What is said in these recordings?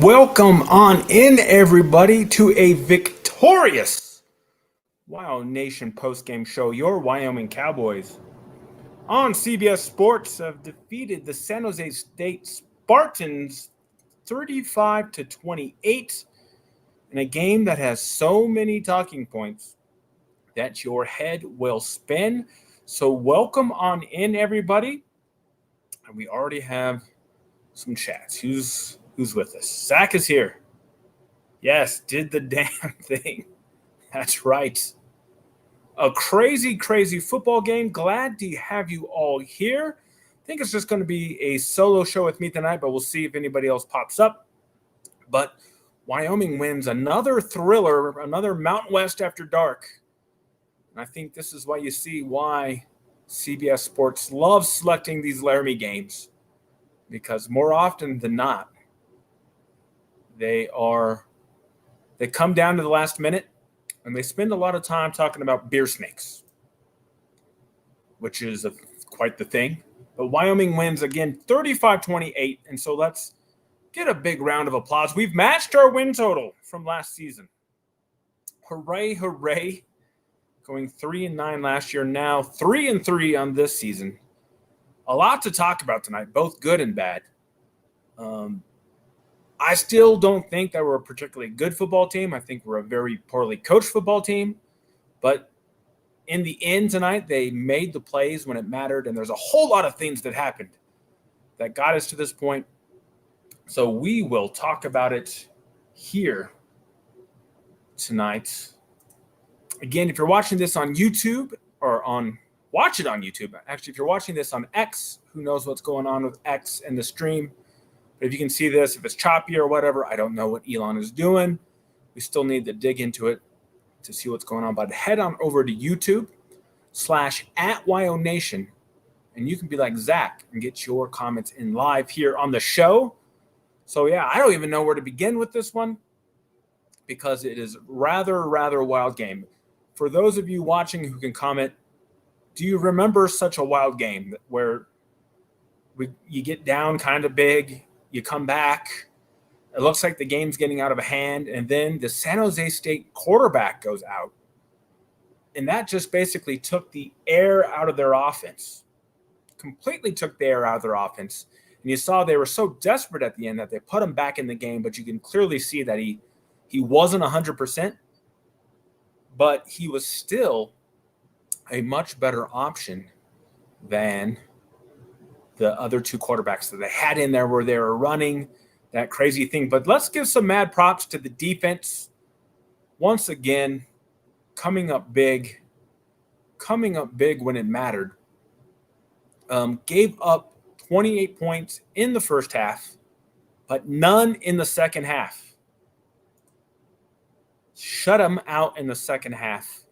Welcome on in, everybody, to a victorious WyoNation postgame show. Your Wyoming Cowboys on CBS Sports have defeated the San Jose State Spartans 35-28 in a game that has so many talking points that your head will spin. So welcome on in, everybody. And we already have some chats. Who's with us? Zach is here. Yes, did the damn thing. That's right. A crazy football game. Glad to have you all here. I think it's just going to be a solo show with me tonight, but we'll see if anybody else pops up. But Wyoming wins another thriller, another Mountain West after dark. And I think this is why you see why CBS Sports loves selecting these Laramie games. Because more often than not, they come down to the last minute and they spend a lot of time talking about beer snakes, which is quite the thing. But Wyoming wins again 35-28, and so let's get a big round of applause. We've matched our win total from last season. Hooray, hooray. Going 3-9 last year, now 3-3 on this season. A lot to talk about tonight, both good and bad. I still don't think that we're a particularly good football team. I think we're a very poorly coached football team. But in the end tonight, they made the plays when it mattered, and there's a whole lot of things that happened that got us to this point. So we will talk about it here tonight. Again, if you're watching this on YouTube watch it on YouTube. Actually, if you're watching this on X, who knows what's going on with X and the stream. But if you can see this, if it's choppy or whatever, I don't know what Elon is doing. We still need to dig into it to see what's going on. But head on over to YouTube /@WyoNation, and you can be like Zach and get your comments in live here on the show. So, yeah, I don't even know where to begin with this one because it is rather wild game. For those of you watching who can comment, do you remember such a wild game where you get down kind of big, you come back, it looks like the game's getting out of hand, and then the San Jose State quarterback goes out, and that just basically took the air out of their offense, completely took the air out of their offense, and you saw they were so desperate at the end that they put him back in the game, but you can clearly see that he wasn't 100%, but he was still a much better option than the other two quarterbacks that they had in there where they were running that crazy thing. But let's give some mad props to the defense. Once again, coming up big when it mattered. Gave up 28 points in the first half, but none in the second half. Shut them out in the second half,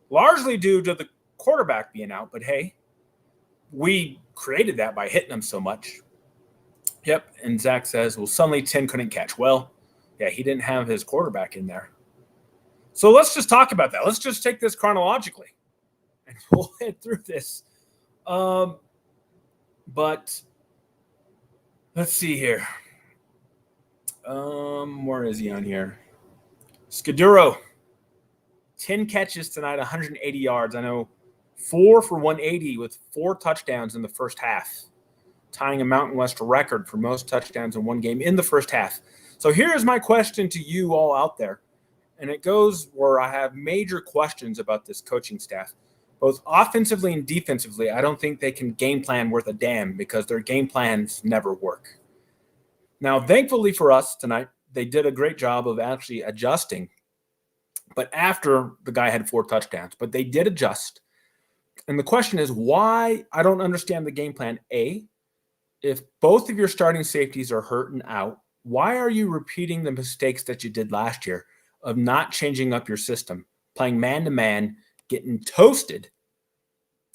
largely due to the quarterback being out, but hey, we created that by hitting them so much. Yep, and Zach says, well, suddenly 10 couldn't catch. Well, yeah, he didn't have his quarterback in there. So let's just talk about that. Let's just take this chronologically, and we'll head through this. But let's see here. Where is he on here? Scudero, 10 catches tonight, 180 yards. I know 4 for 180 with 4 touchdowns in the first half, tying a Mountain West record for most touchdowns in one game in the first half. So here's my question to you all out there, and it goes where I have major questions about this coaching staff, both offensively and defensively. I don't think they can game plan worth a damn because their game plans never work. Now, thankfully for us tonight, they did a great job of actually adjusting, but after the guy had 4 touchdowns, but they did adjust. And the question is why? I don't understand the game plan. A, if both of your starting safeties are hurt and out, why are you repeating the mistakes that you did last year of not changing up your system, playing man-to-man, getting toasted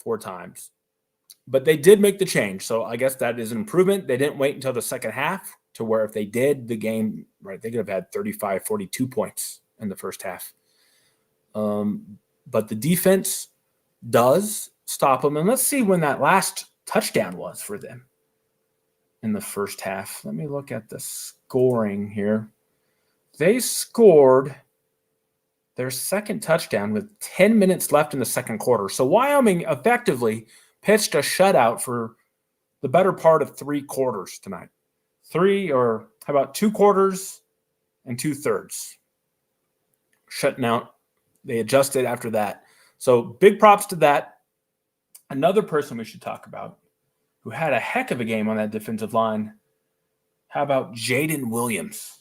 4 times? But they did make the change, so I guess that is an improvement. They didn't wait until the second half to where if they did the game, right, they could have had 35, 42 points in the first half. But the defense does stop them. And let's see when that last touchdown was for them in the first half. Let me look at the scoring here. They scored their second touchdown with 10 minutes left in the second quarter. So Wyoming effectively pitched a shutout for the better part of 3 quarters tonight. 3 or how about 2 quarters and 2/3. Shutting out. They adjusted after that. So big props to that. Another person we should talk about who had a heck of a game on that defensive line. How about Jaden Williams?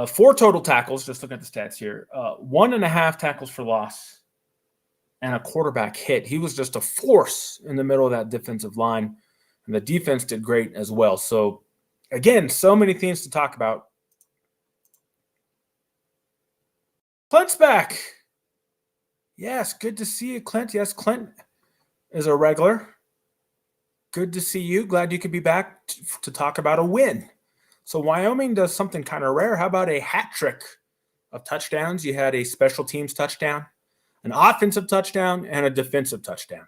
4 total tackles, just looking at the stats here. 1.5 tackles for loss and a quarterback hit. He was just a force in the middle of that defensive line, and the defense did great as well. So, again, so many things to talk about. Clint's back. Yes, good to see you, Clint. Yes, Clint is a regular. Good to see you. Glad you could be back to talk about a win. So Wyoming does something kind of rare. How about a hat trick of touchdowns? You had a special teams touchdown, an offensive touchdown, and a defensive touchdown,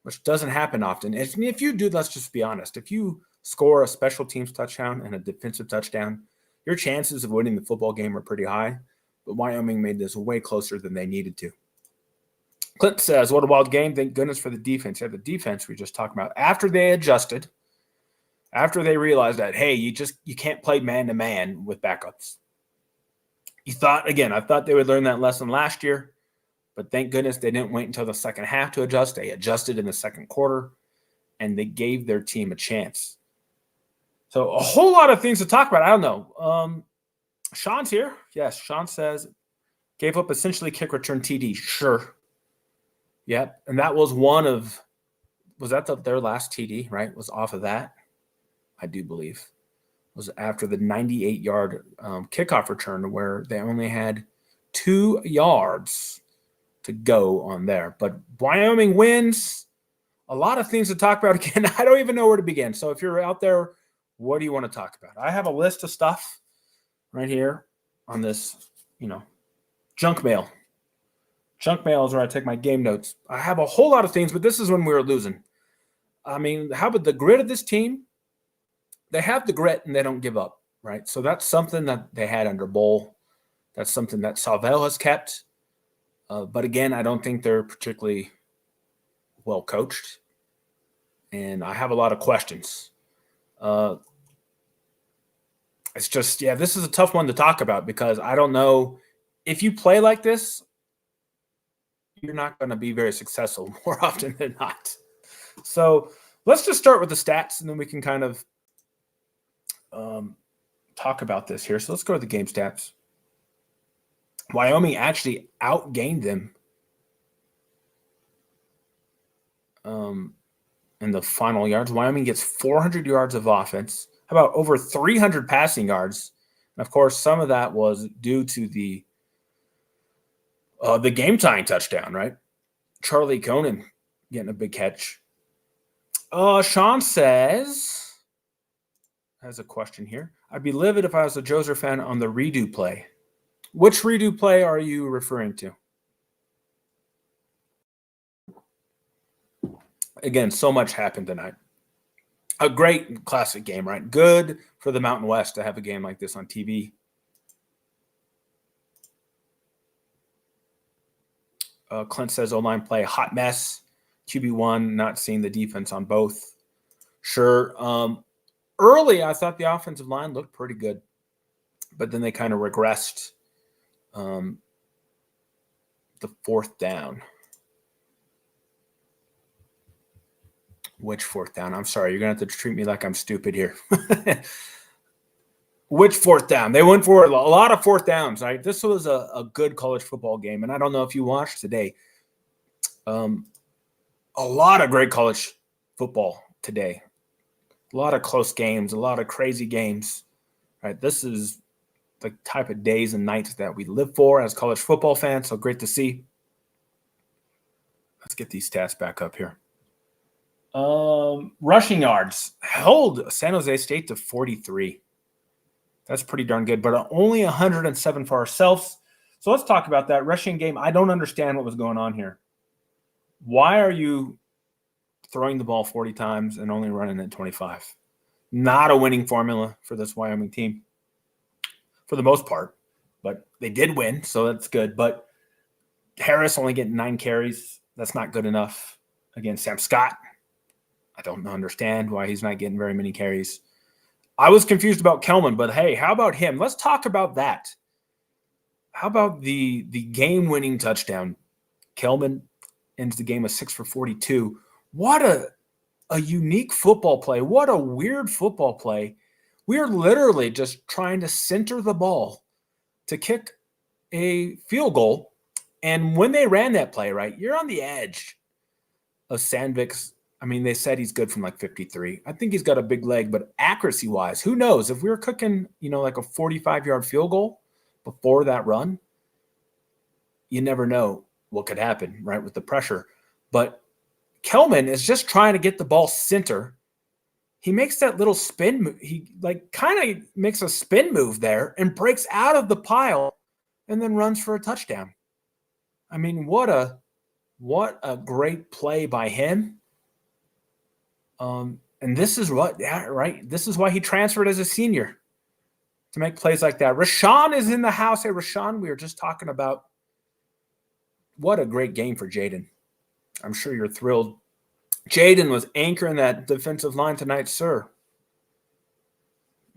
which doesn't happen often. If you do, let's just be honest. If you score a special teams touchdown and a defensive touchdown, your chances of winning the football game are pretty high. But Wyoming made this way closer than they needed to. Clint says, what a wild game. Thank goodness for the defense. Yeah, the defense we just talked about. After they adjusted, after they realized that, hey, you can't play man-to-man with backups. I thought they would learn that lesson last year, but thank goodness they didn't wait until the second half to adjust. They adjusted in the second quarter, and they gave their team a chance. So a whole lot of things to talk about. I don't know. Sean's here. Yes, Sean says, gave up essentially kick return TD. Sure. Yep, and that was their last TD, right? Was off of that. I do believe, was after the 98-yard kickoff return where they only had 2 yards to go on there. But Wyoming wins. A lot of things to talk about. Again, I don't even know where to begin. So if you're out there, what do you want to talk about? I have a list of stuff right here on this, junk mail. Junk mail is where I take my game notes. I have a whole lot of things, but this is when we were losing. I mean, how about the grit of this team? They have the grit and they don't give up, right? So that's something that they had under Bowl. That's something that Salvell has kept. But again, I don't think they're particularly well coached. And I have a lot of questions. It's just, this is a tough one to talk about because I don't know if you play like this, you're not going to be very successful more often than not. So let's just start with the stats and then we can kind of talk about this here. So let's go to the game stats. Wyoming actually outgained them in the final yards. Wyoming gets 400 yards of offense. How about over 300 passing yards? And of course, some of that was due to the game-tying touchdown, right? Charlie Conan getting a big catch. Sean says, has a question here. I'd be livid if I was a Joser fan on the redo play. Which redo play are you referring to? Again, so much happened tonight. A great classic game, right? Good for the Mountain West to have a game like this on TV. Clint says O-line play, hot mess. QB1, not seeing the defense on both. Sure. Early, I thought the offensive line looked pretty good, but then they kind of regressed the fourth down. Which fourth down? I'm sorry. You're going to have to treat me like I'm stupid here. Which fourth down? They went for a lot of fourth downs, right? This was a good college football game, and I don't know if you watched today. A lot of great college football today. A lot of close games, a lot of crazy games, right? This is the type of days and nights that we live for as college football fans, so great to see. Let's get these stats back up here. Rushing yards held San Jose State to 43. That's pretty darn good, but only 107 for ourselves. So let's talk about that rushing game. I don't understand what was going on here. Why are you throwing the ball 40 times and only running it 25? Not a winning formula for this Wyoming team for the most part, but they did win, so that's good. But Harris only getting 9 carries. That's not good enough against Sam Scott. I don't understand why he's not getting very many carries. I was confused about Kelman, but hey, how about him? Let's talk about that. How about the game-winning touchdown? Kelman ends the game with 6 for 42. What a unique football play. What a weird football play. We are literally just trying to center the ball to kick a field goal. And when they ran that play, right, you're on the edge of Sandvik's. I mean, they said he's good from like 53. I think he's got a big leg, but accuracy-wise, who knows? If we were cooking, like a 45-yard field goal before that run, you never know what could happen, right, with the pressure. But Kelman is just trying to get the ball center. He makes that little spin move. He kind of makes a spin move there and breaks out of the pile and then runs for a touchdown. I mean, what a great play by him. And this is right? This is why he transferred as a senior, to make plays like that. Rashawn is in the house. Hey, Rashawn, we were just talking about what a great game for Jaden. I'm sure you're thrilled. Jaden was anchoring that defensive line tonight, sir.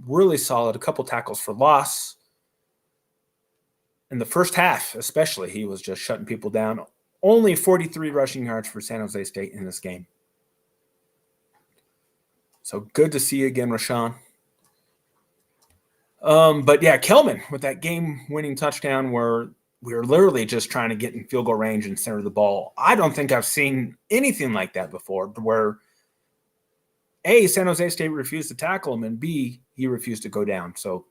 Really solid. A couple tackles for loss. In the first half, especially, he was just shutting people down. Only 43 rushing yards for San Jose State in this game. So good to see you again, Rashawn. But yeah, Kelman with that game-winning touchdown where we were literally just trying to get in field goal range and center the ball. I don't think I've seen anything like that before, where A, San Jose State refused to tackle him, and B, he refused to go down. So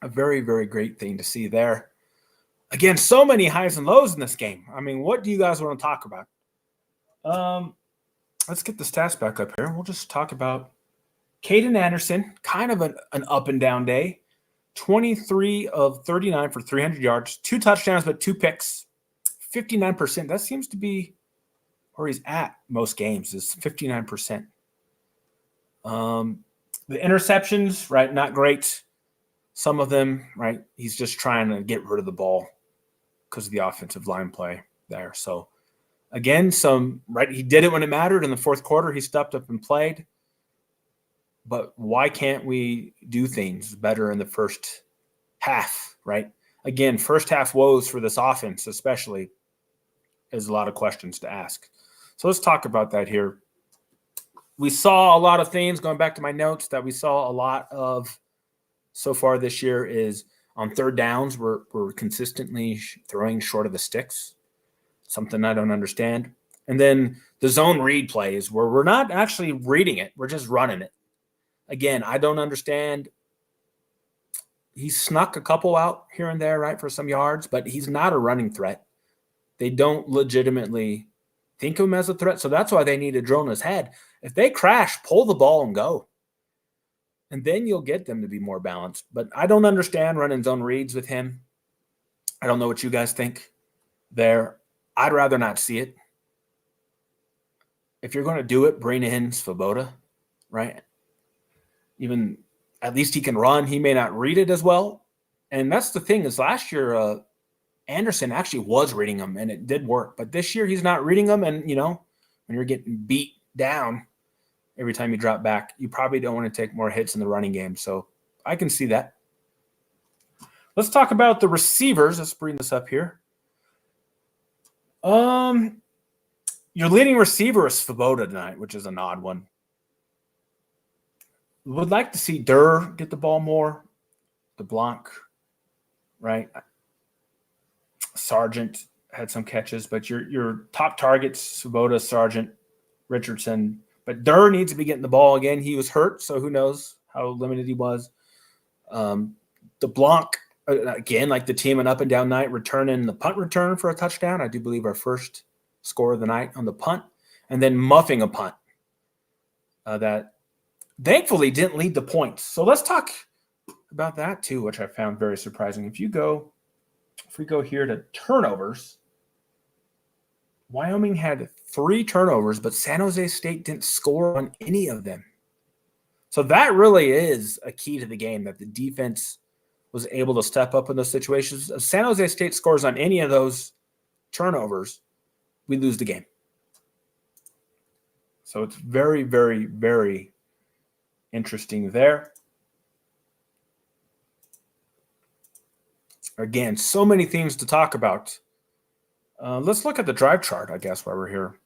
a very, very great thing to see there. Again, so many highs and lows in this game. I mean, what do you guys want to talk about? Let's get the stats back up here. We'll just talk about Caden Anderson, kind of an up and down day. 23 of 39 for 300 yards, 2 touchdowns, but 2 picks, 59%. That seems to be where he's at most games, is 59%. The interceptions, right, not great. Some of them, right, he's just trying to get rid of the ball because of the offensive line play there. So, again, he did it when it mattered. In the fourth quarter, he stepped up and played. But why can't we do things better in the first half, right? Again, first half woes for this offense especially is a lot of questions to ask. So let's talk about that here. We saw a lot of things, going back to my notes, that we saw a lot of so far this year is on third downs, we're consistently throwing short of the sticks, something I don't understand. And then the zone read plays where we're not actually reading it, we're just running it. Again, I don't understand. He snuck a couple out here and there, right, for some yards, but he's not a running threat. They don't legitimately think of him as a threat, so that's why they need a drill in his head. If they crash, pull the ball and go. And then you'll get them to be more balanced. But I don't understand running zone reads with him. I don't know what you guys think there. I'd rather not see it. If you're going to do it, bring in Svoboda, right? Even at least he can run. He may not read it as well. And that's the thing is last year, Anderson actually was reading them, and it did work. But this year he's not reading them, and, when you're getting beat down every time you drop back, you probably don't want to take more hits in the running game. So I can see that. Let's talk about the receivers. Let's bring this up here. Your leading receiver is Svoboda tonight, which is an odd one. Would like to see Durr get the ball more. DeBlanc, right? Sargent had some catches, but your top targets, Svoboda, Sargent, Richardson. But Durr needs to be getting the ball again. He was hurt, so who knows how limited he was. DeBlanc, again, like the team an up and down night, returning the punt return for a touchdown. I do believe our first score of the night on the punt. And then muffing a punt that thankfully didn't lead to points. So let's talk about that too, which I found very surprising. If we go here to turnovers, Wyoming had 3 turnovers, but San Jose State didn't score on any of them. So that really is a key to the game, that the defense was able to step up in those situations. If San Jose State scores on any of those turnovers, we lose the game. So it's very, very, very interesting there. Again, so many things to talk about. Let's look at the drive chart, I guess, while we're here.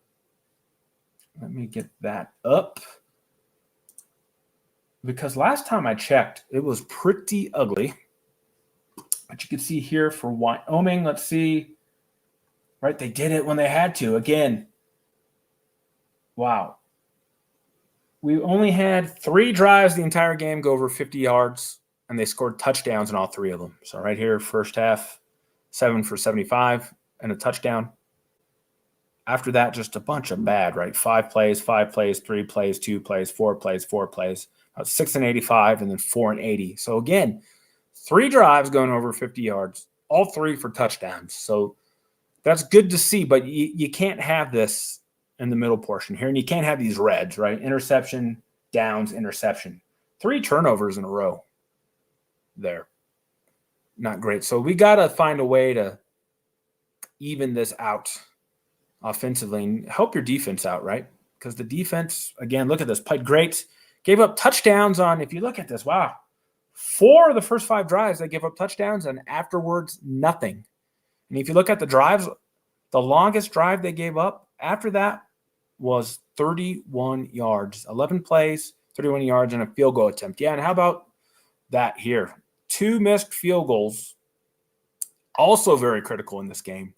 Let me get that up. Because last time I checked, it was pretty ugly. But you can see here for Wyoming, let's see. Right, they did it when they had to. Again, wow. We only had 3 drives the entire game go over 50 yards, and they scored touchdowns in all 3 of them. So right here, first half, 7 for 75 and a touchdown. After that, just a bunch of bad, right? 5 plays, 3 plays, 2 plays, 4 plays. 6 and 85, and then 4 and 80. So again, 3 drives going over 50 yards, all 3 for touchdowns. So that's good to see, but you can't have this in the middle portion here, and you can't have these reds, right? Interception, downs, interception. 3 turnovers in a row there. Not great. So we got to find a way to even this out offensively and help your defense out, right? Because the defense, again, look at this, played great. Gave up touchdowns on, if you look at this, wow, 4 of the first 5 drives, they gave up touchdowns, and afterwards, nothing. And if you look at the drives, the longest drive they gave up after that was 31 yards. 11 plays, 31 yards, and a field goal attempt. Yeah, and how about that here? 2 missed field goals, also very critical in this game,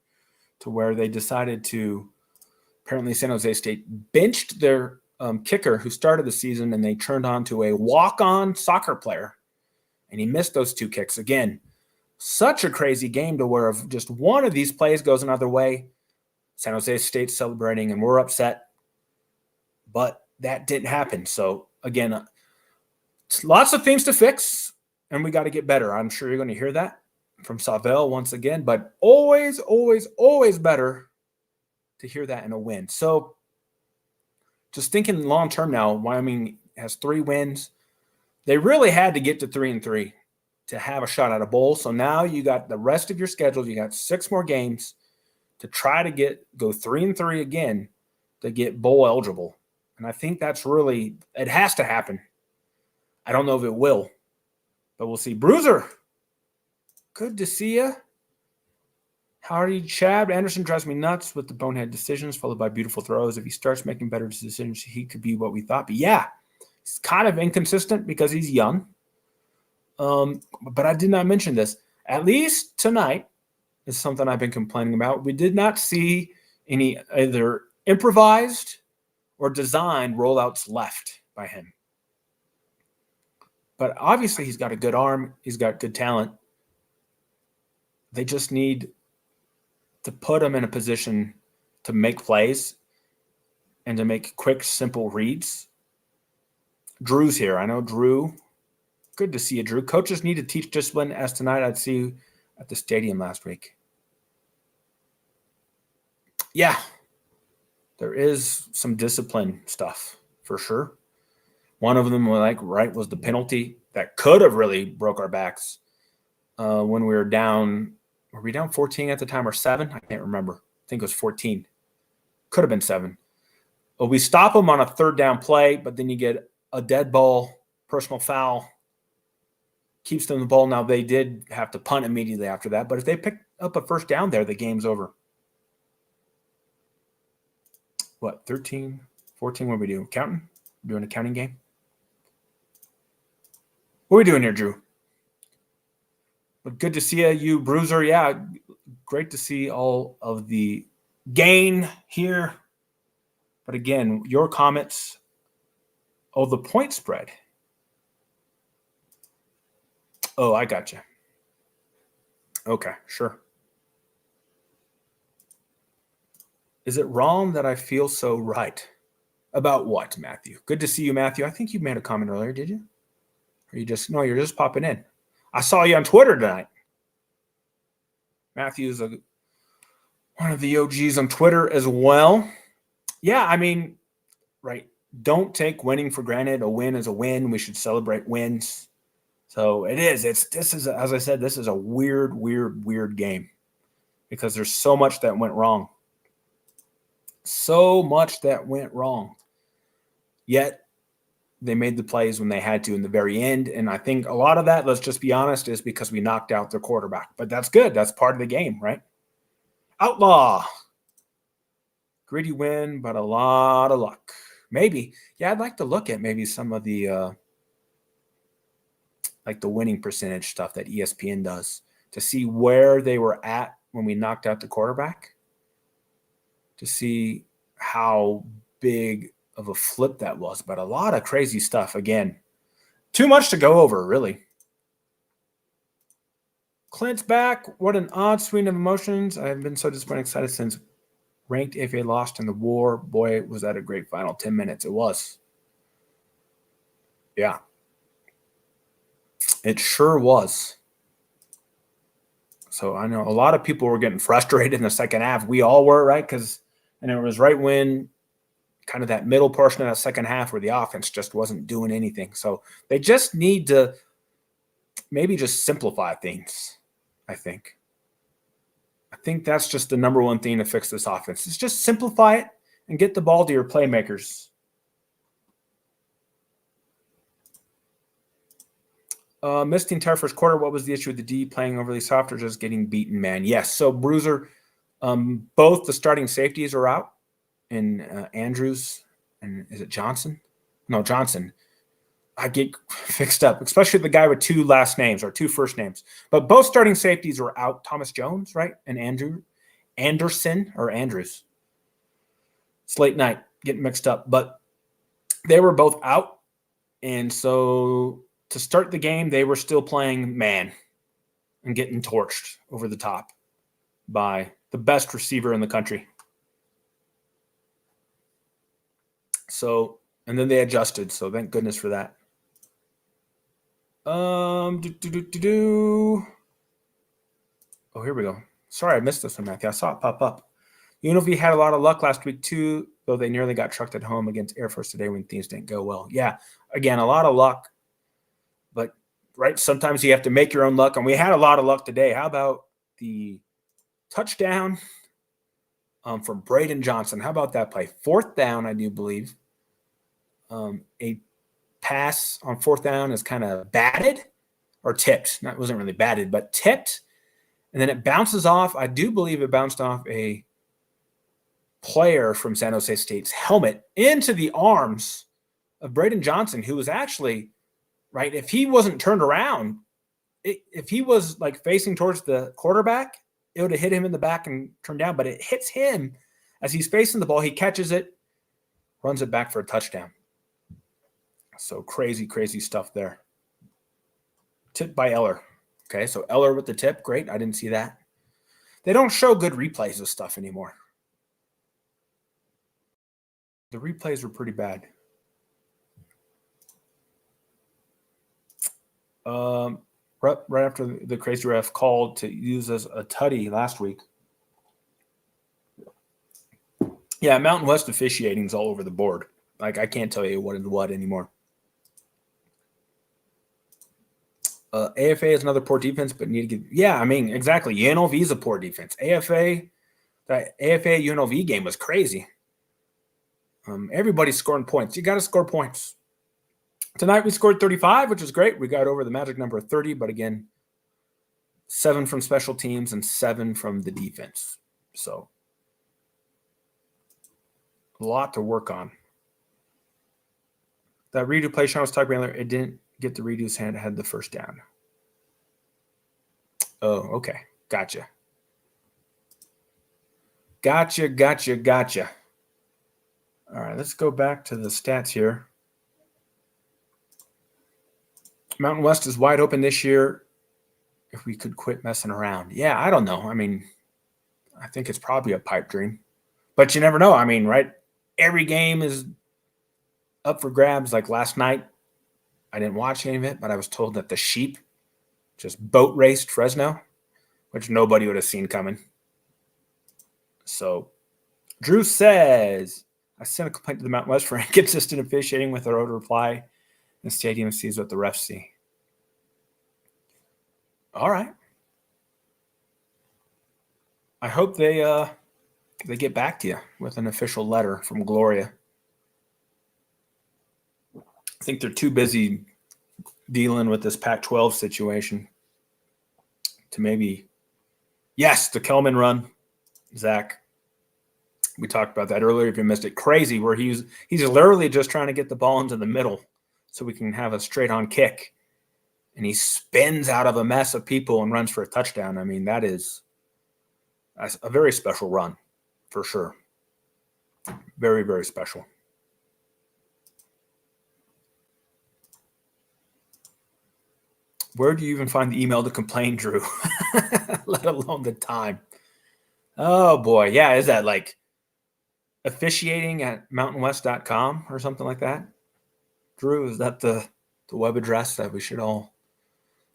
to where they decided to, apparently San Jose State benched their kicker who started the season, and they turned on to a walk-on soccer player, and he missed those 2 kicks. Again, such a crazy game to where if just one of these plays goes another way, San Jose State's celebrating and we're upset, but that didn't happen. So again, lots of things to fix, and we got to get better. I'm sure you're going to hear that from Savell once again, but always, always, always better to hear that in a win. So just thinking long term now, Wyoming has 3 wins. They really had to get to 3-3 to have a shot at a bowl. So now you got the rest of your schedule. You got 6 more games to try to go 3-3 again to get bowl eligible. And I think that's really, it has to happen. I don't know if it will, but we'll see. Bruiser, good to see you. Howdy, Chad. Anderson drives me nuts with the bonehead decisions followed by beautiful throws. If he starts making better decisions, he could be what we thought. But yeah, he's kind of inconsistent because he's young. But I did not mention this. At least tonight is something I've been complaining about. We did not see any either improvised or designed rollouts left by him. But obviously he's got a good arm. He's got good talent. They just need to put him in a position to make plays and to make quick, simple reads. Drew's here. I know Drew. Good to see you, Drew. Coaches need to teach discipline, as tonight I'd see you at the stadium last week. Yeah, there is some discipline stuff for sure. One of them, was the penalty that could have really broke our backs when we were down. Were we down 14 at the time or 7? I can't remember. I think it was 14. Could have been 7. Well, we stop them on a 3rd down play, but then you get a dead ball, personal foul, keeps them the ball. Now, they did have to punt immediately after that, but if they pick up a 1st down there, the game's over. What, 13, 14? What are we doing? Counting? Doing a counting game? What are we doing here, Drew? But good to see you, Bruiser. Yeah, great to see all of the gain here. But again, your comments. Oh, the point spread. Oh, I got you. Okay, sure. Is it wrong that I feel so right? About what, Matthew? Good to see you, Matthew. I think you made a comment earlier, did you? Or you're just popping in. I saw you on Twitter tonight. Matthew's one of the OGs on Twitter as well. Yeah, I mean, right. don't take winning for granted. A win is a win. We should celebrate wins. So it is. This is, as I said, this is a weird game because there's so much that went wrong. So much that went wrong. Yet they made the plays when they had to in the very end. And I think a lot of that, let's just be honest, is because we knocked out their quarterback. But that's good. That's part of the game, right? Outlaw. Gritty win, but a lot of luck. Maybe. Yeah, I'd like to look at maybe some of the like the winning percentage stuff that ESPN does to see where they were at when we knocked out the quarterback, to see how big of a flip that was. But a lot of crazy stuff. Again, too much to go over, really. Clint's back. What an odd swing of emotions. I've been so disappointed, excited since ranked AFA lost in the war. Boy, was that a great final 10 minutes. It was. Yeah. It sure was. So I know a lot of people were getting frustrated in the second half. We all were, right? And it was right when kind of that middle portion of that second half where the offense just wasn't doing anything. So they just need to maybe just simplify things, I think. I think that's just the number one thing to fix this offense. Is just simplify it and get the ball to your playmakers. Missed the entire first quarter. What was the issue with the D playing overly soft or just getting beaten, man? Yes. So Bruiser, both the starting safeties are out, and Andrews and is it Johnson? No, Johnson. I get fixed up, especially the guy with two last names or two first names. But both starting safeties are out. Thomas Jones, right? And Anderson or Andrews. It's late night, getting mixed up. But they were both out. And so to start the game, they were still playing man and getting torched over the top by the best receiver in the country. So, and then they adjusted. So thank goodness for that. Oh, here we go. Sorry, I missed this one, Matthew. I saw it pop up. UNLV had a lot of luck last week, too, though they nearly got trucked at home against Air Force today when things didn't go well. Yeah, again, a lot of luck. But, right, sometimes you have to make your own luck. And we had a lot of luck today. How about the touchdown from Braden Johnson? How about that play? Fourth down, I do believe. A pass on fourth down is kind of batted or tipped. It wasn't really batted, but tipped. And then it bounces off. I do believe it bounced off a player from San Jose State's helmet into the arms of Braden Johnson, who was actually, right, if he wasn't turned around, if he was like facing towards the quarterback, it would have hit him in the back and turned down. But it hits him as he's facing the ball. He catches it, runs it back for a touchdown. So crazy stuff there. Tipped by Eller. Okay, so Eller with the tip. Great. I didn't see that. They don't show good replays of stuff anymore. The replays were pretty bad. Right after the crazy ref called to use as a tutty last week. Yeah, Mountain West officiating is all over the board. Like, I can't tell you what is what anymore. AFA is another poor defense, but need to get – yeah, I mean, exactly. UNLV is a poor defense. That AFA-UNLV game was crazy. Everybody's scoring points. You got to score points. Tonight we scored 35, which is great. We got over the magic number of 30, but again, 7 from special teams and 7 from the defense. So a lot to work on. That redo play Sean was talking earlier, it didn't get the redo's hand, had the first down. Oh, okay. Gotcha. All right, let's go back to the stats here. Mountain West is wide open this year. If we could quit messing around. Yeah, I don't know. I mean, I think it's probably a pipe dream. But you never know. I mean, right? Every game is up for grabs. Like last night, I didn't watch any of it, but I was told that the Sheep just boat raced Fresno, which nobody would have seen coming. So Drew says, I sent a complaint to the Mountain West for inconsistent officiating with a road reply. The stadium sees what the refs see. All right. I hope they get back to you with an official letter from Gloria. I think they're too busy dealing with this Pac-12 situation to maybe. Yes, the Kelman run, Zach. We talked about that earlier. If you missed it, crazy where he's literally just trying to get the ball into the middle so we can have a straight-on kick, and he spins out of a mess of people and runs for a touchdown. I mean, that is a very special run for sure. Very, very special. Where do you even find the email to complain, Drew? Let alone the time. Oh, boy. Yeah, is that like officiating at mountainwest.com or something like that? Drew, is that the web address that we should all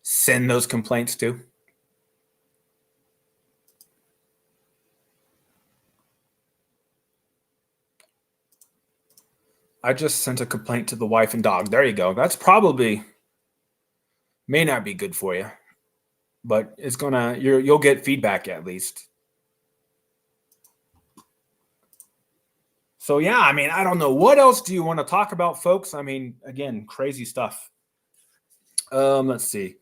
send those complaints to? I just sent a complaint to the wife and dog. There you go. That's probably may not be good for you, but it's gonna you'll get feedback at least. So yeah, I mean, I don't know what else do you want to talk about, folks. I mean, again, crazy stuff. Let's see.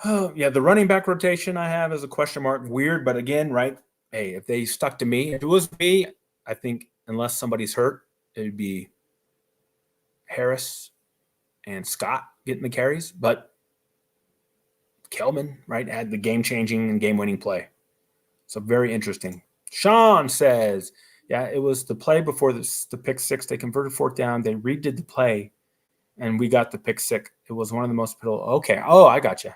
Oh, yeah, the running back rotation I have is a question mark. Weird, but again, right? Hey, if they stuck to me, if it was me, I think unless somebody's hurt, it would be Harris and Scott getting the carries. But Kelman, right, had the game-changing and game-winning play. So very interesting. Sean says, yeah, it was the play before the pick six. They converted fourth down. They redid the play, and we got the pick six. It was one of the most pivotal. Okay. Oh, I got you.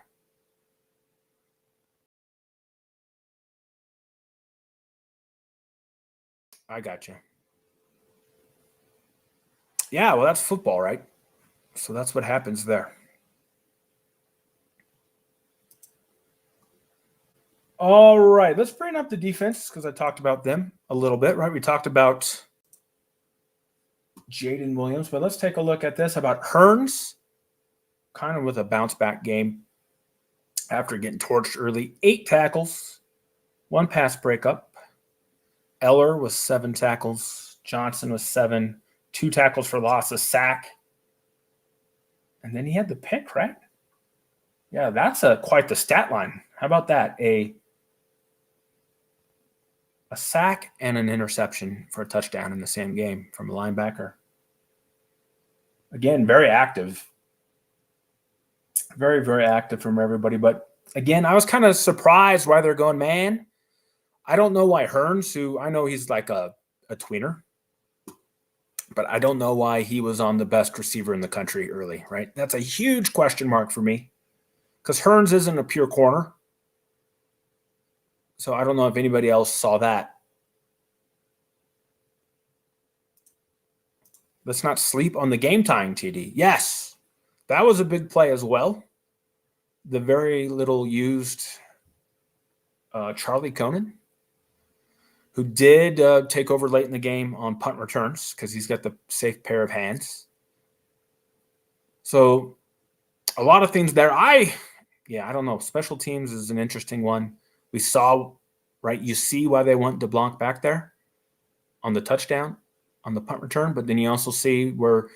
I got you. Yeah, well, that's football, right? So that's what happens there. All right, let's bring up the defense because I talked about them a little bit, right? We talked about Jaden Williams, but let's take a look at this. How about Hearns? Kind of with a bounce back game after getting torched early. 8 tackles, 1 pass breakup. Eller was 7 tackles. Johnson was 7. 2 tackles for loss, a sack. And then he had the pick, right? Yeah, that's quite the stat line. How about that? A sack and an interception for a touchdown in the same game from a linebacker. Again, very active. Very, very active from everybody. But again, I was kind of surprised why they're going, man. I don't know why Hearns, who I know he's like a tweener, but I don't know why he was on the best receiver in the country early, right? That's a huge question mark for me because Hearns isn't a pure corner. So I don't know if anybody else saw that. Let's not sleep on the game-tying TD. Yes, that was a big play as well. The very little used Charlie Conan, who did take over late in the game on punt returns because he's got the safe pair of hands. So a lot of things there. I don't know. Special teams is an interesting one. We saw, right, you see why they want DeBlanc back there on the touchdown, on the punt return, but then you also see where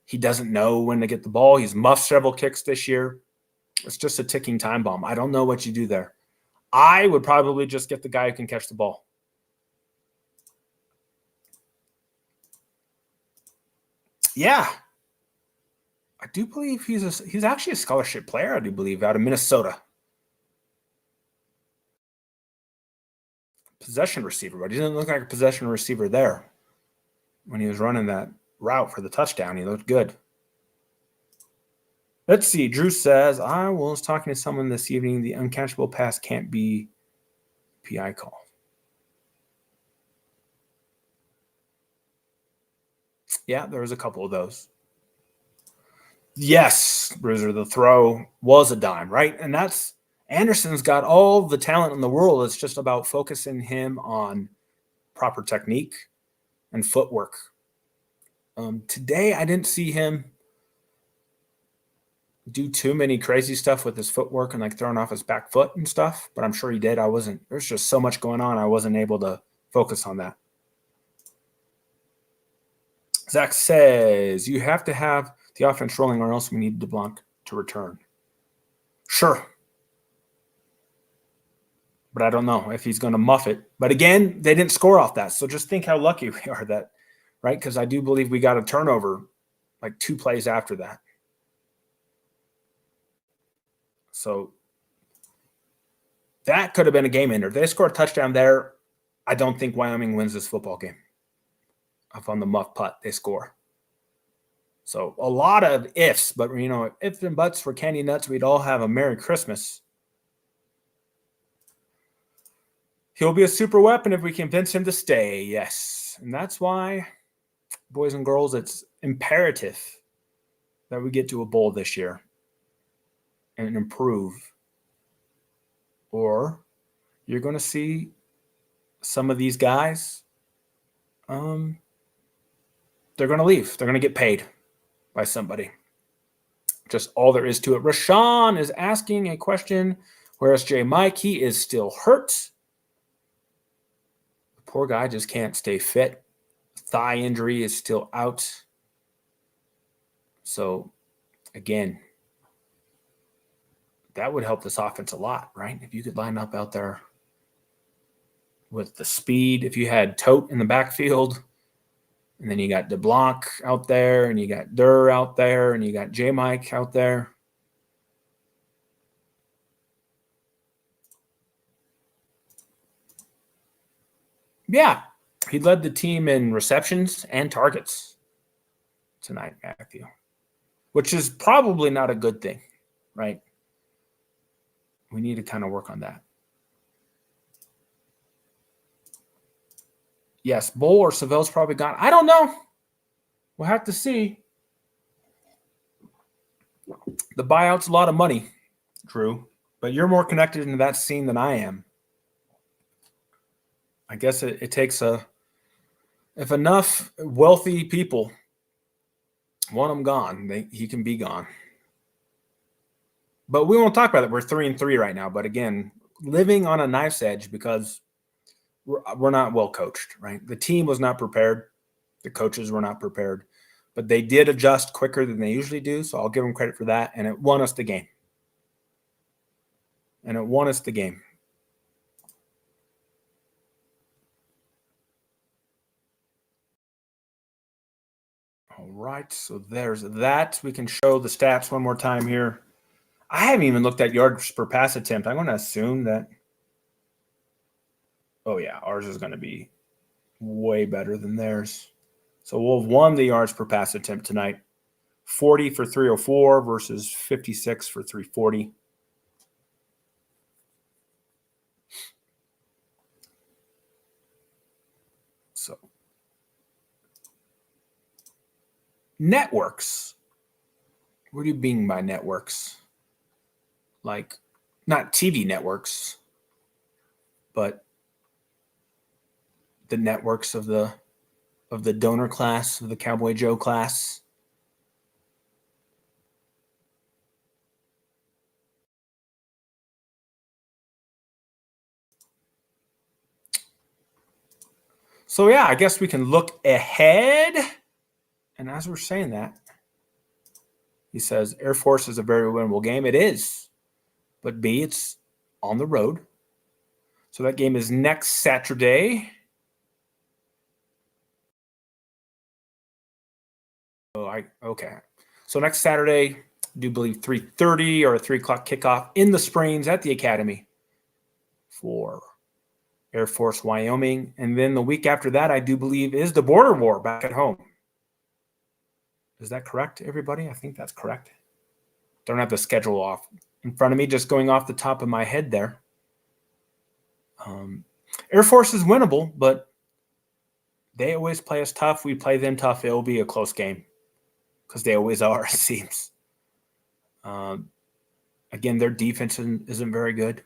he doesn't know when to get the ball. He's muffed several kicks this year. It's just a ticking time bomb. I don't know what you do there. I would probably just get the guy who can catch the ball. Yeah. I do believe he's actually a scholarship player, I do believe, out of Minnesota. Possession receiver, but he didn't look like a possession receiver there when he was running that route for the touchdown. He looked good. Let's see. Drew says, I was talking to someone this evening. The uncatchable pass can't be PI call. Yeah, there was a couple of those. Yes, Bruiser, the throw was a dime, right? And that's Anderson's got all the talent in the world. It's just about focusing him on proper technique and footwork. Today, I didn't see him do too many crazy stuff with his footwork and like throwing off his back foot and stuff, but I'm sure he did. There's just so much going on. I wasn't able to focus on that. Zach says, you have to have the offense rolling or else we need DeBlanc to return. Sure. But I don't know if he's going to muff it. But again, they didn't score off that. So just think how lucky we are that, right? Because I do believe we got a turnover like 2 plays after that. So that could have been a game ender. They scored a touchdown there. I don't think Wyoming wins this football game. Up on the muff putt, they score. So a lot of ifs, but ifs and buts for Candy Nuts. We'd all have a Merry Christmas. He'll be a super weapon if we convince him to stay. Yes. And that's why, boys and girls, it's imperative that we get to a bowl this year and improve. Or you're going to see some of these guys, they're going to leave. They're going to get paid by somebody. Just all there is to it. Rashawn is asking a question. Where's J. Mike? He is still hurt. The poor guy just can't stay fit. Thigh injury is still out. So, again, that would help this offense a lot, right? If you could line up out there with the speed. If you had Tote in the backfield, and then you got DeBlanc out there, and you got Durr out there, and you got J. Mike out there. Yeah, he led the team in receptions and targets tonight, Matthew, which is probably not a good thing, right? We need to kind of work on that. Yes, Bull or Seville's probably gone. I don't know. We'll have to see. The buyout's a lot of money, Drew, but you're more connected into that scene than I am. I guess it takes if enough wealthy people want him gone, he can be gone. But we won't talk about it. We're 3-3 right now. But again, living on a knife's edge because we're not well coached, right? The team was not prepared. The coaches were not prepared. But they did adjust quicker than they usually do, so I'll give them credit for that. And it won us the game. All right, so there's that. We can show the stats one more time here. I haven't even looked at yards per pass attempt. I'm going to assume that, oh, yeah, ours is going to be way better than theirs. So we'll have won the yards per pass attempt tonight. 40 for 304 versus 56 for 340. So networks. What do you mean by networks? Like not TV networks, but the networks of the donor class, of the Cowboy Joe class. So, yeah, I guess we can look ahead. And as we're saying that, he says, Air Force is a very winnable game. It is. But B, it's on the road. So that game is next Saturday. Okay. So next Saturday, I do believe 3:30 or a 3 o'clock kickoff in the Springs at the Academy for Air Force Wyoming. And then the week after that, I do believe, is the border war back at home. Is that correct, everybody? I think that's correct. Don't have the schedule off in front of me, just going off the top of my head there. Air Force is winnable, but they always play us tough. We play them tough. It'll be a close game because they always are, it seems. Again, their defense isn't very good.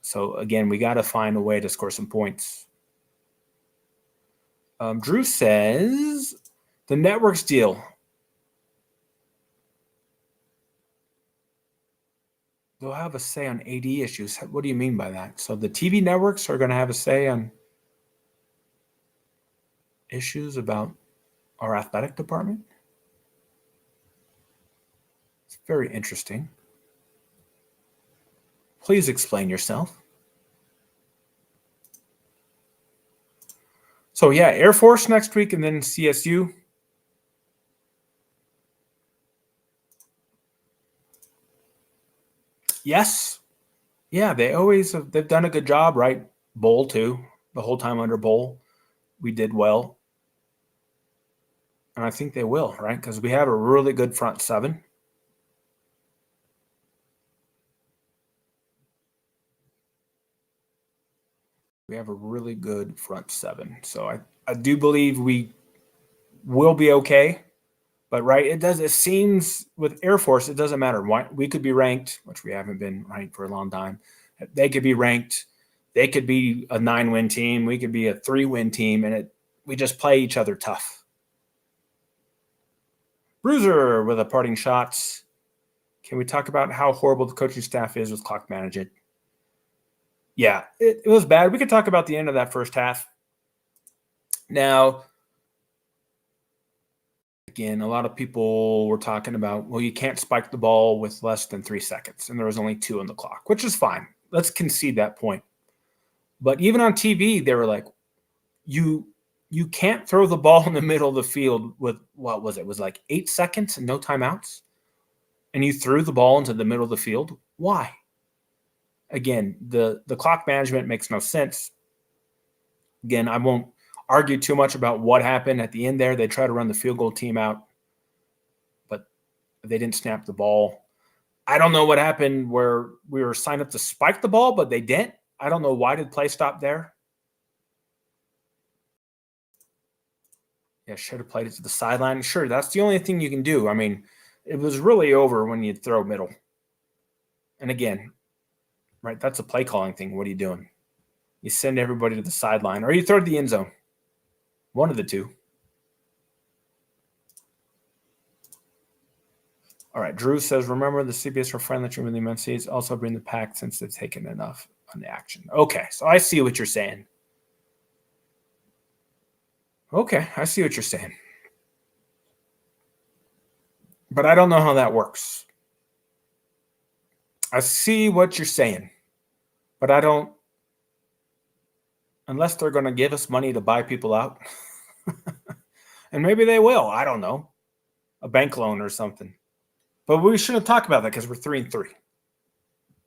So, again, we got to find a way to score some points. Drew says the networks deal. They'll have a say on AD issues. What do you mean by that? So the TV networks are going to have a say on issues about our athletic department? It's very interesting. Please explain yourself. So yeah, Air Force next week and then CSU. Yes. Yeah, they've done a good job, right? Bowl too. The whole time under Bowl, we did well. And I think they will, right? Because we have a really good front seven. We have a really good front seven. So I do believe we will be okay. But right, it seems with Air Force, it doesn't matter. We could be ranked, which we haven't been ranked for a long time. They could be ranked. They could be a 9-win team. We could be a 3-win team, and we just play each other tough. Bruiser with a parting shot. Can we talk about how horrible the coaching staff is with clock management? Yeah, it was bad. We could talk about the end of that first half. Now, again, a lot of people were talking about, well, you can't spike the ball with less than 3 seconds, and there was only 2 on the clock, which is fine. Let's concede that point. But even on TV, they were like, you can't throw the ball in the middle of the field with, what was it? It was like 8 seconds and no timeouts, and you threw the ball into the middle of the field. Why? Again, the clock management makes no sense. Again, I won't argue too much about what happened at the end there. They tried to run the field goal team out, but they didn't snap the ball. I don't know what happened where we were signed up to spike the ball, but they didn't. I don't know why did play stop there. Yeah, should have played it to the sideline. Sure, that's the only thing you can do. I mean, it was really over when you throw middle. And again, right, that's a play calling thing. What are you doing? You send everybody to the sideline or you throw to the end zone. One of the two. All right, Drew says, remember the CBS are friendly to the MNCs. Also bring the pack since they've taken enough on the action. Okay, so I see what you're saying. Okay, I see what you're saying. But I don't know how that works. I see what you're saying, but I don't, unless they're going to give us money to buy people out. And maybe they will. I don't know. A bank loan or something. But we shouldn't talk about that because we're 3-3.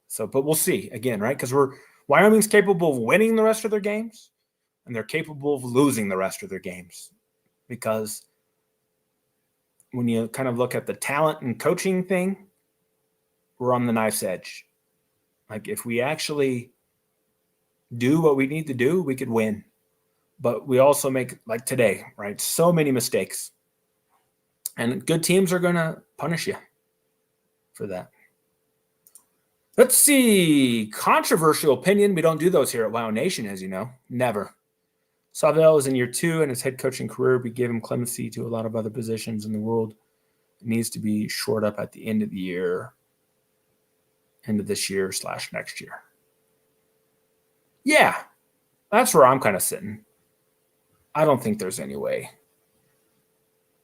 So, but we'll see again, right? Because Wyoming's capable of winning the rest of their games, and they're capable of losing the rest of their games. Because when you kind of look at the talent and coaching thing, we're on the knife's edge. Like if we actually do what we need to do, we could win. But we also make, like today, right, so many mistakes. And good teams are going to punish you for that. Let's see. Controversial opinion. We don't do those here at WyoNation, as you know. Never. Savell is in year 2 in his head coaching career. We gave him clemency to a lot of other positions in the world. It needs to be shored up at the end of the year, end of this year / next year. Yeah, that's where I'm kind of sitting. I don't think there's any way.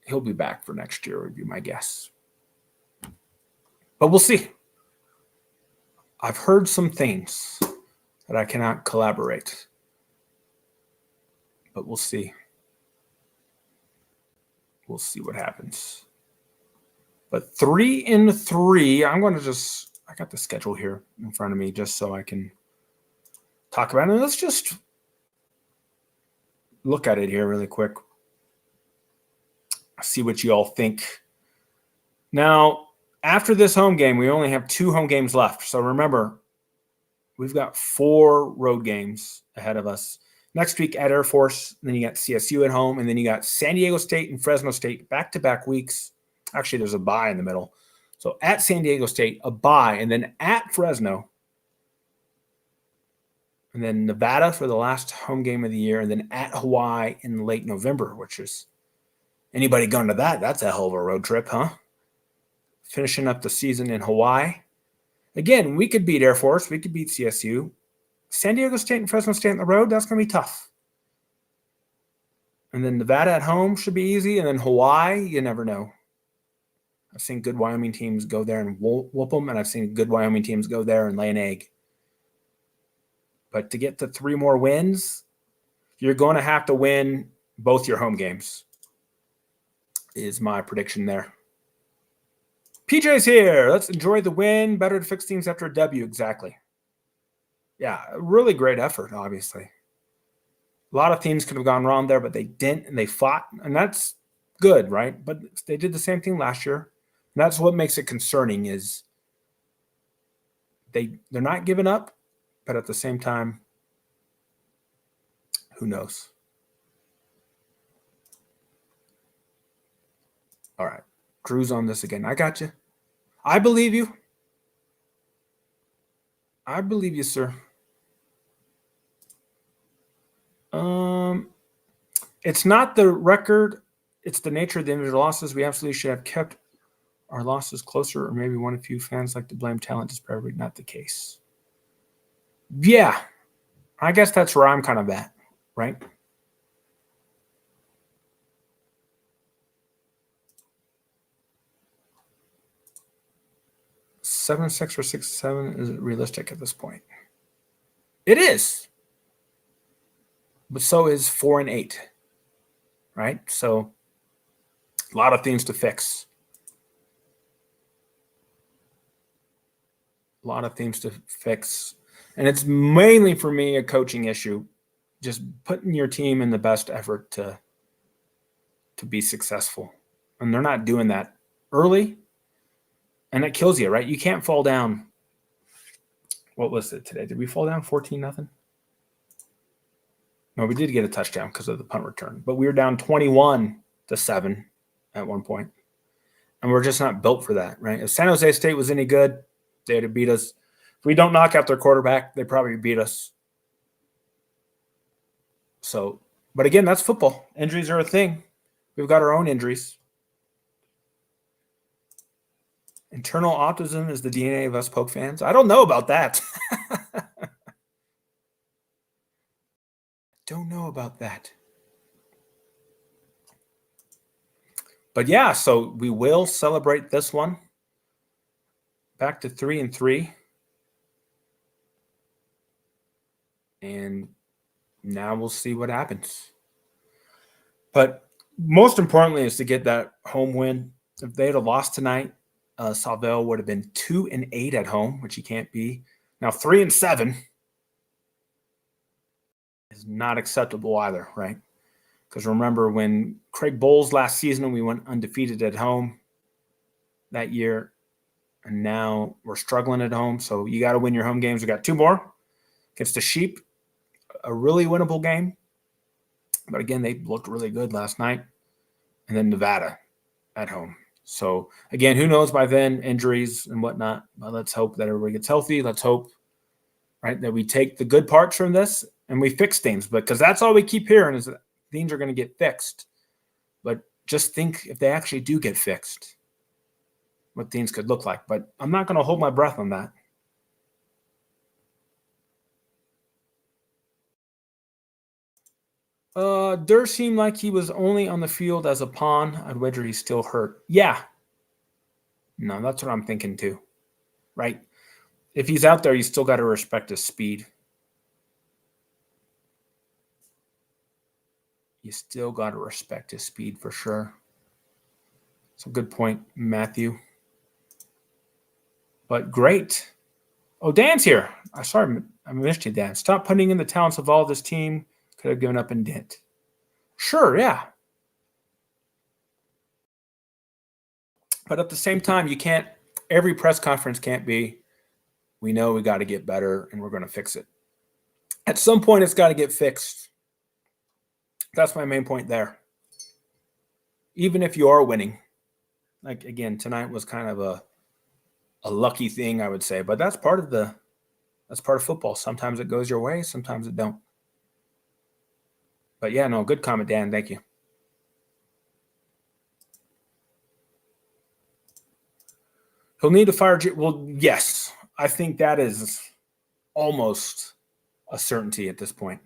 He'll be back for next year, would be my guess. But we'll see. I've heard some things that I cannot collaborate. But we'll see. We'll see what happens. But 3-3, I'm going to I got the schedule here in front of me just so I can talk about it. And let's just look at it here really quick. See what you all think. Now, after this home game, we only have 2 home games left. So remember, we've got 4 road games ahead of us. Next week at Air Force, then you got CSU at home, and then you got San Diego State and Fresno State back-to-back weeks. Actually, there's a bye in the middle. So at San Diego State, a bye, and then at Fresno. and then Nevada for the last home game of the year, and then at Hawaii in late November, which is anybody going to that? That's a hell of a road trip, huh? Finishing up the season in Hawaii. Again, we could beat Air Force. We could beat CSU. San Diego State and Fresno State on the road, that's going to be tough. And then Nevada at home should be easy. And then Hawaii, you never know. I've seen good Wyoming teams go there and whoop them, and I've seen good Wyoming teams go there and lay an egg. But to get to 3 more wins, you're going to have to win both your home games, is my prediction there. PJ's here. Let's enjoy the win. Better to fix things after a W. Exactly. Yeah, really great effort, obviously. A lot of teams could have gone wrong there, but they didn't, and they fought, and that's good, right? But they did the same thing last year. And that's what makes it concerning is they're not giving up, but at the same time, who knows? All right. Drew's on this again. I got you. I believe you. I believe you, sir. It's not the record. It's the nature of the individual losses. We absolutely should have kept our losses closer, or maybe one of few fans like to blame talent disparity. Not the case. Yeah. I guess that's where I'm kind of at, right? Seven, 6, or 6, 7 is realistic at this point. It is. But so is 4 and 8. Right? So a lot of things to fix. A lot of things to fix. And it's mainly for me a coaching issue. Just putting your team in the best effort to be successful. And they're not doing that early. And it kills you, right? You can't fall down. What was it today? Did we fall down 14-0? No, we did get a touchdown because of the punt return. But we were down 21-7 at one point. And we're just not built for that, right? If San Jose State was any good, they'd have beat us. If we don't knock out their quarterback, they probably beat us. So, but again, that's football. Injuries are a thing. We've got our own injuries. Internal optimism is the DNA of us Poke fans. I don't know about that. Don't know about that. But yeah, so we will celebrate this one. Back to 3-3. And now we'll see what happens. But most importantly is to get that home win. If they had lost tonight, Salvell would have been 2-8 at home, which he can't be. Now 3-7 is not acceptable either, right? Because remember when Craig Bowles last season, we went undefeated at home that year, and now we're struggling at home. So you got to win your home games. We got 2 more against the Sheep, a really winnable game. But again, they looked really good last night. And then Nevada at home. So again, who knows by then, injuries and whatnot. But let's hope that everybody gets healthy. Let's hope, right, that we take the good parts from this and we fix things. Because that's all we keep hearing is that things are going to get fixed. But just think if they actually do get fixed, what things could look like. But I'm not going to hold my breath on that. Durr seemed like he was only on the field as a pawn. I'd wager he's still hurt. Yeah. No, that's what I'm thinking too. Right? If he's out there, you still got to respect his speed. You still got to respect his speed for sure. It's a good point, Matthew. But great. Oh, Dan's here. Sorry, I missed you, Dan. Stop putting in the talents of all this team. Could have given up and didn't. Sure, yeah. But at the same time, you can't, every press conference can't be, we know we got to get better and we're going to fix it. At some point, it's got to get fixed. That's my main point there. Even if you are winning, like again, tonight was kind of a lucky thing, I would say, but that's part of the That's part of football. Sometimes it goes your way, sometimes it don't. But yeah, no, good comment, Dan. Thank you. He'll need to fire. Well, yes, I think that is almost a certainty at this point.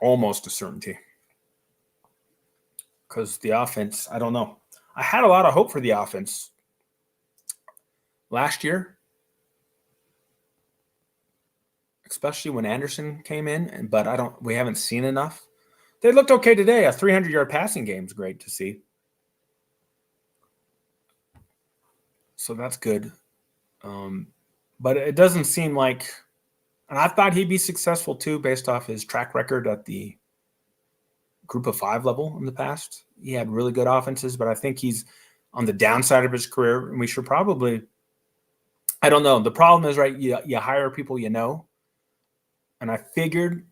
Almost a certainty. Because the offense, I don't know. I had a lot of hope for the offense last year, especially when Anderson came in, but we haven't seen enough. They looked okay today. A 300-yard passing game is great to see. So that's good. But it doesn't seem like, and I thought he'd be successful too based off his track record at the group of 5 level in the past. He had really good offenses, but I think he's on the downside of his career, and we should probably, I don't know. The problem is, right, you hire people you know, and I figured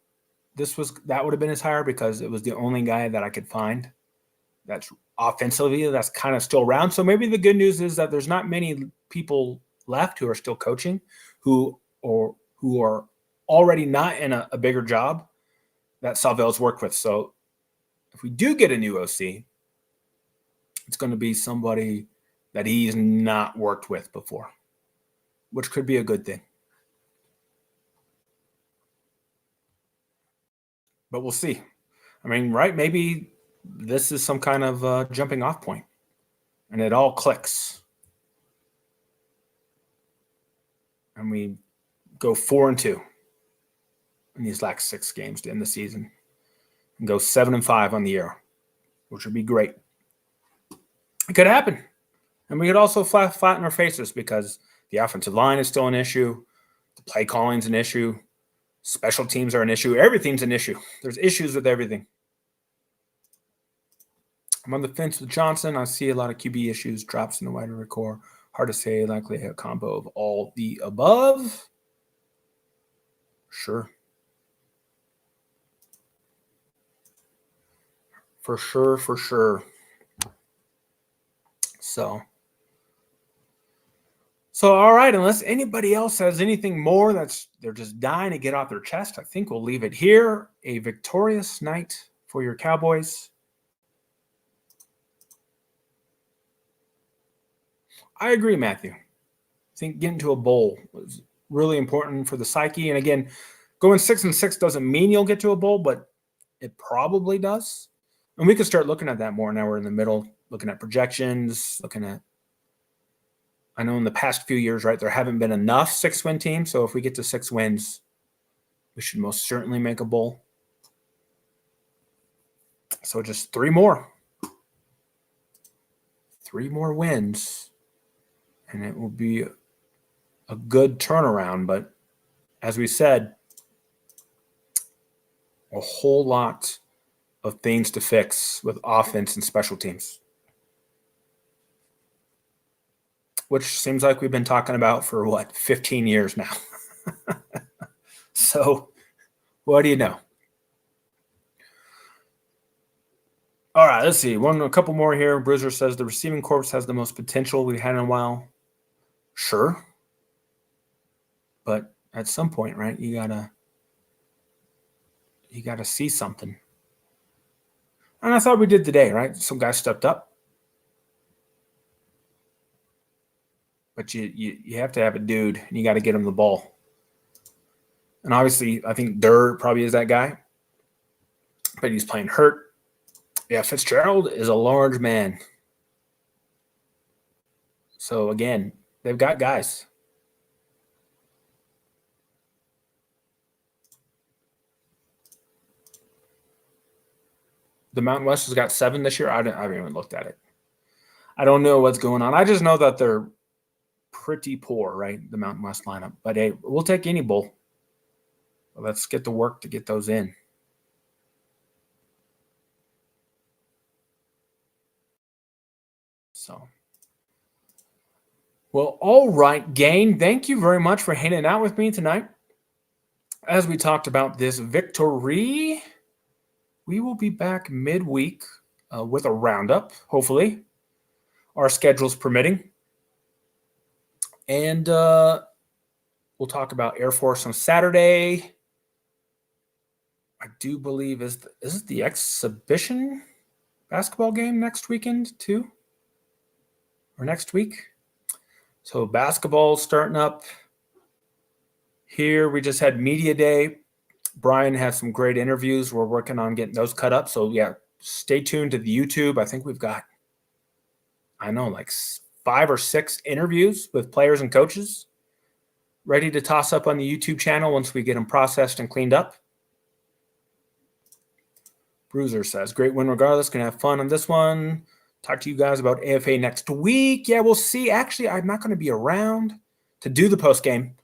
that would have been his hire because it was the only guy that I could find that's offensively that's kind of still around. So maybe the good news is that there's not many people left who are still coaching who are already not in a bigger job that Salvell's worked with. So if we do get a new OC, it's going to be somebody that he's not worked with before, which could be a good thing. But we'll see. I mean, right, maybe this is some kind of jumping off point, and it all clicks. And we go 4-2 in these last 6 games to end the season and go 7-5 on the year, which would be great. It could happen. And we could also flatten our faces because the offensive line is still an issue. The play calling is an issue. Special teams are an issue. Everything's an issue. There's issues with everything. I'm on the fence with Johnson. I see a lot of QB issues, drops in the wide receiver core. Hard to say, likely a combo of all the above. Sure. For sure. So all right, unless anybody else has anything more they're just dying to get off their chest, I think we'll leave it here. A victorious night for your Cowboys. I agree, Matthew. I think getting to a bowl was really important for the psyche. And again, going 6-6 doesn't mean you'll get to a bowl, but it probably does. And we can start looking at that more now. We're in the middle, looking at projections, I know in the past few years, right, there haven't been enough 6-win teams. So if we get to 6 wins, we should most certainly make a bowl. So just 3 more. 3 more wins. And it will be a good turnaround. But as we said, a whole lot of things to fix with offense and special teams, which seems like we've been talking about for 15 years now. So what do you know? All right, let's see. A couple more here. Bruiser says the receiving corps has the most potential we've had in a while. Sure. But at some point, right, you gotta see something. And I thought we did today, right? Some guys stepped up. But you have to have a dude, and you got to get him the ball. And obviously, I think Durr probably is that guy. But he's playing hurt. Yeah, Fitzgerald is a large man. So, again, they've got guys. The Mountain West has got 7 this year. I haven't even looked at it. I don't know what's going on. I just know that they're pretty poor, right? The Mountain West lineup. But, hey, we'll take any bowl. Let's get to work to get those in. So, well, all right, gang. Thank you very much for hanging out with me tonight. As we talked about this victory, we will be back midweek with a roundup, hopefully, our schedules permitting. And we'll talk about Air Force on Saturday. I do believe is it the exhibition basketball game next weekend too? Or next week? So basketball starting up here. We just had media day. Brian has some great interviews. We're working on getting those cut up. So yeah, stay tuned to the YouTube. I think we've got, like 5 or 6 interviews with players and coaches ready to toss up on the YouTube channel once we get them processed and cleaned up. Bruiser says, great win regardless. Gonna have fun on this one. Talk to you guys about AFA next week. Yeah, we'll see. Actually, I'm not going to be around to do the post game,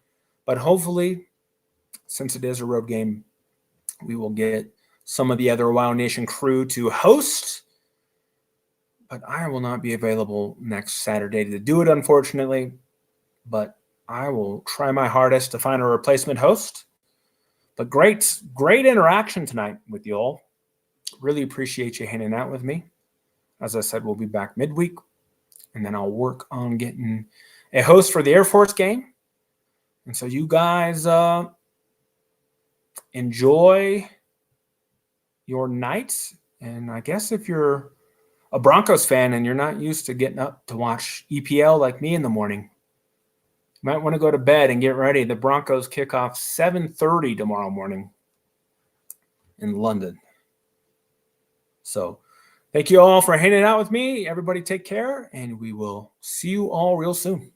but hopefully, since it is a road game, we will get some of the other WyoNation crew to host. But I will not be available next Saturday to do it, unfortunately. But I will try my hardest to find a replacement host. But great interaction tonight with you all. Really appreciate you hanging out with me. As I said, we'll be back midweek, and then I'll work on getting a host for the Air Force game. And so you guys enjoy your nights. And I guess if you're a Broncos fan and you're not used to getting up to watch EPL like me in the morning, you might want to go to bed and get ready. The Broncos kick off 7:30 tomorrow morning in London. So thank you all for hanging out with me. Everybody take care, and we will see you all real soon.